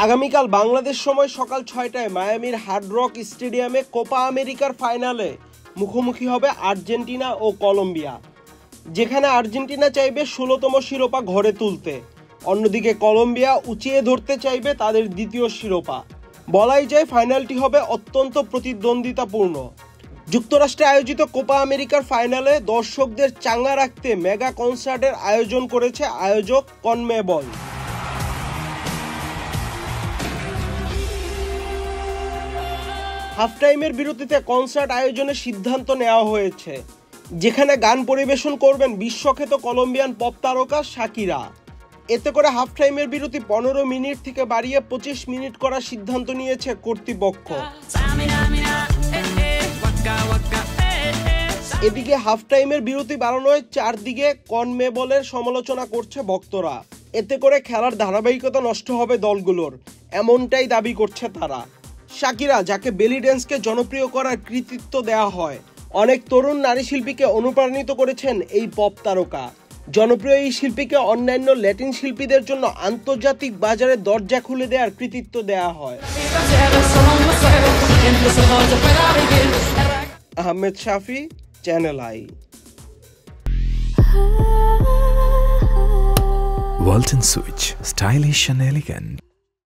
আগামীকাল বাংলাদেশ সময় সকাল ৬টায় মায়ামির হার্ড রক স্টেডিয়ামে কোপা আমেরিকার ফাইনালে মুখোমুখি হবে আর্জেন্টিনা ও কলম্বিয়া, যেখানে আর্জেন্টিনা চাইবে ১৬তম শিরোপা ঘরে তুলতে, অন্যদিকে কলম্বিয়া উঁচিয়ে ধরতে চাইবে তাদের দ্বিতীয় শিরোপা। বলাই যায় ফাইনালটি হবে অত্যন্ত প্রতিদ্বন্দ্বিতাপূর্ণ। যুক্তরাষ্ট্রে আয়োজিত কোপা আমেরিকার ফাইনালে দর্শকদের চাঙ্গা রাখতে মেগা কনসার্টের আয়োজন করেছে আয়োজক কনমেবল। হাফ টাইমের বিরতিতে কনসার্ট আয়োজনের সিদ্ধান্ত নেওয়া হয়েছে, যেখানে গান পরিবেশন করবেন বিশ্বখ্যাত কলম্বিয়ান পপ তারকা শাকিরা। এতে করে হাফ টাইমের বিরতি ১৫ মিনিট থেকে বাড়িয়ে ২৫ মিনিট করার সিদ্ধান্ত নিয়েছে কর্তৃপক্ষ। এদিকে হাফ টাইমের বিরতি বাড়ানোয় চারদিকে কনমেবলের সমালোচনা করছে ভক্তরা। এতে করে খেলার ধারাবাহিকতা নষ্ট হবে দলগুলোর, এমনটাই দাবি করছে তারা। শাকিরা, যাকে বেলি ড্যান্সকে জনপ্রিয় করার কৃতিত্ব দেওয়া হয়, অনেক তরুণ নারী শিল্পীকে অনুপ্রাণিত করেছেন এই পপ তারকা। জনপ্রিয় এই শিল্পীকে অন্যান্য ল্যাটিন শিল্পীদের জন্য আন্তর্জাতিক বাজারে দরজা খুলে দেওয়ার কৃতিত্ব দেওয়া হয়। Ahmed Shafi, channel I. Walton Switch, stylish and elegant.